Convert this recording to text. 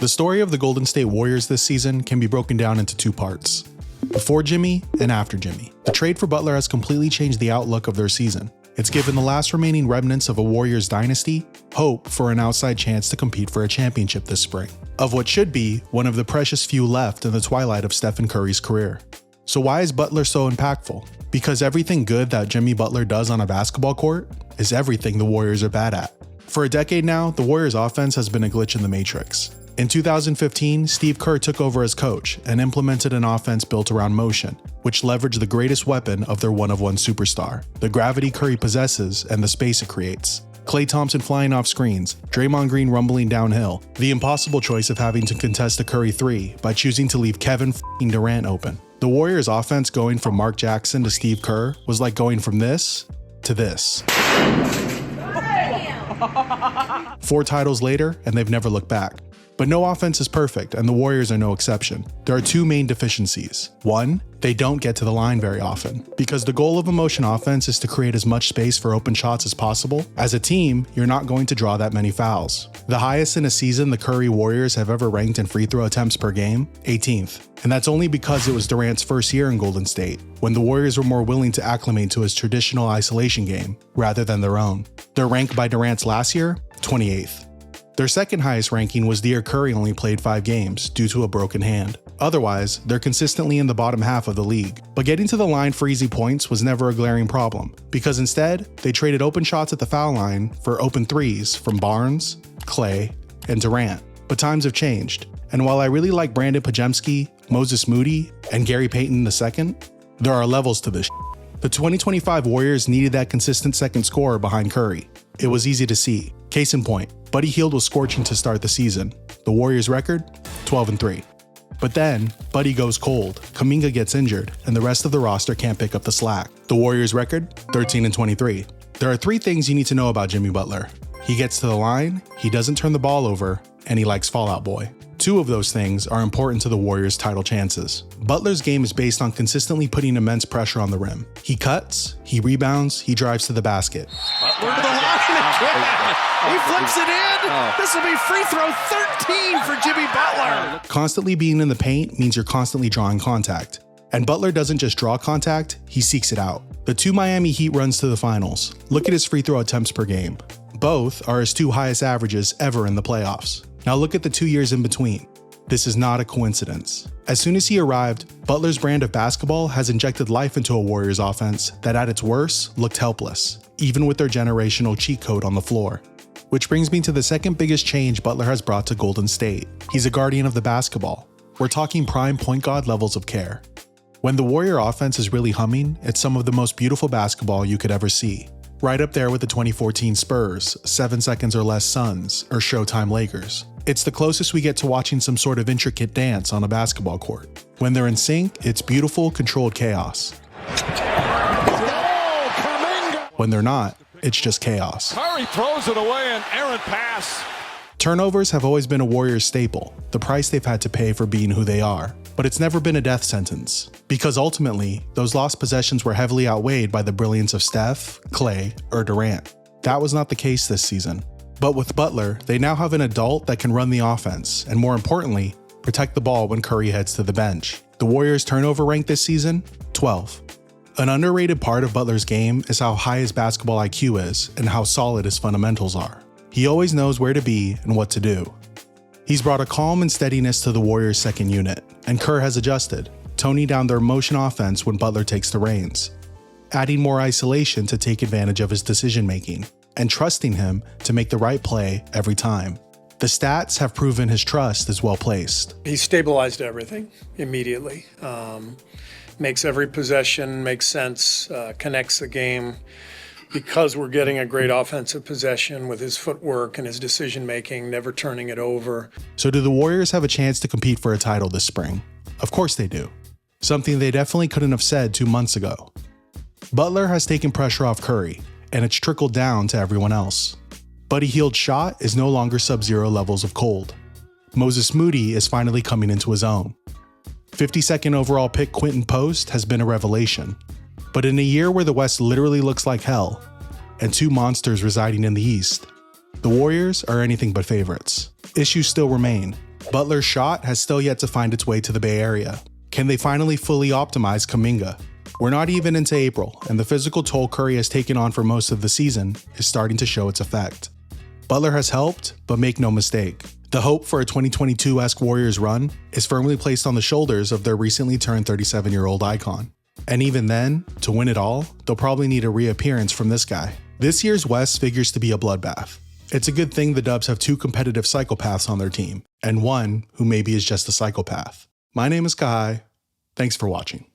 The story of the Golden State Warriors this season can be broken down into two parts: before Jimmy and after Jimmy. The trade for Butler has completely changed the outlook of their season. It's given the last remaining remnants of a Warriors dynasty hope for an outside chance to compete for a championship this spring, of what should be one of the precious few left in the twilight of Stephen Curry's career. So why is Butler so impactful? Because everything good that Jimmy Butler does on a basketball court is everything the Warriors are bad at. For a decade now, the Warriors' offense has been a glitch in the matrix. In 2015, Steve Kerr took over as coach and implemented an offense built around motion, which leveraged the greatest weapon of their one-of-one superstar, the gravity Curry possesses and the space it creates. Klay Thompson flying off screens, Draymond Green rumbling downhill, the impossible choice of having to contest a Curry three by choosing to leave Kevin Durant open. The Warriors' offense going from Mark Jackson to Steve Kerr was like going from this to this. 4 titles later, and they've never looked back. But no offense is perfect, and the Warriors are no exception. There are 2 main deficiencies. 1, they don't get to the line very often. Because the goal of a motion offense is to create as much space for open shots as possible, as a team, you're not going to draw that many fouls. The highest in a season the Curry Warriors have ever ranked in free throw attempts per game, 18th. And that's only because it was Durant's first year in Golden State, when the Warriors were more willing to acclimate to his traditional isolation game, rather than their own. Their rank by Durant's last year, 28th. Their second highest ranking was the year Curry only played 5 games due to a broken hand. Otherwise, they're consistently in the bottom half of the league. But getting to the line for easy points was never a glaring problem, because instead, they traded open shots at the foul line for open threes from Barnes, Klay, and Durant. But times have changed, and while I really like Brandon Podziemski, Moses Moody, and Gary Payton II, there are levels to this. The 2025 Warriors needed that consistent second scorer behind Curry. It was easy to see. Case in point, Buddy Hield was scorching to start the season. The Warriors' record? 12-3. But then, Buddy goes cold, Kuminga gets injured, and the rest of the roster can't pick up the slack. The Warriors' record? 13-23. There are 3 things you need to know about Jimmy Butler. He gets to the line, he doesn't turn the ball over, and he likes Fall Out Boy. 2 of those things are important to the Warriors' title chances. Butler's game is based on consistently putting immense pressure on the rim. He cuts, he rebounds, he drives to the basket. Butler to the line again. He flips it in. This will be free throw 13 for Jimmy Butler. Constantly being in the paint means you're constantly drawing contact. And Butler doesn't just draw contact, he seeks it out. The 2 Miami Heat runs to the finals. Look at his free throw attempts per game. Both are his 2 highest averages ever in the playoffs. Now look at the 2 years in between. This is not a coincidence. As soon as he arrived, Butler's brand of basketball has injected life into a Warriors offense that at its worst looked helpless, even with their generational cheat code on the floor. Which brings me to the second biggest change Butler has brought to Golden State. He's a guardian of the basketball. We're talking prime point guard levels of care. When the Warrior offense is really humming, it's some of the most beautiful basketball you could ever see. Right up there with the 2014 Spurs, 7 Seconds or Less Suns, or Showtime Lakers. It's the closest we get to watching some sort of intricate dance on a basketball court. When they're in sync, it's beautiful, controlled chaos. When they're not, it's just chaos. Curry throws it away, an errant pass. Turnovers have always been a Warriors staple, the price they've had to pay for being who they are. But it's never been a death sentence, because ultimately, those lost possessions were heavily outweighed by the brilliance of Steph, Klay, or Durant. That was not the case this season. But with Butler, they now have an adult that can run the offense, and more importantly, protect the ball when Curry heads to the bench. The Warriors' turnover rank this season? 12. An underrated part of Butler's game is how high his basketball IQ is and how solid his fundamentals are. He always knows where to be and what to do. He's brought a calm and steadiness to the Warriors' second unit, and Kerr has adjusted, toning down their motion offense when Butler takes the reins, adding more isolation to take advantage of his decision-making, and trusting him to make the right play every time. The stats have proven his trust is well placed. He stabilized everything immediately. Makes every possession make sense, connects the game. Because we're getting a great offensive possession with his footwork and his decision-making, never turning it over. So do the Warriors have a chance to compete for a title this spring? Of course they do. Something they definitely couldn't have said 2 months ago. Butler has taken pressure off Curry, and it's trickled down to everyone else. Buddy Hield's shot is no longer sub-zero levels of cold. Moses Moody is finally coming into his own. 52nd overall pick Quentin Post has been a revelation. But in a year where the West literally looks like hell, and 2 monsters residing in the East, the Warriors are anything but favorites. Issues still remain. Butler's shot has still yet to find its way to the Bay Area. Can they finally fully optimize Kuminga? We're not even into April, and the physical toll Curry has taken on for most of the season is starting to show its effect. Butler has helped, but make no mistake. The hope for a 2022-esque Warriors run is firmly placed on the shoulders of their recently turned 37-year-old icon. And even then, to win it all, they'll probably need a reappearance from this guy. This year's West figures to be a bloodbath. It's a good thing the Dubs have two competitive psychopaths on their team, and one who maybe is just a psychopath. My name is Kai. Thanks for watching.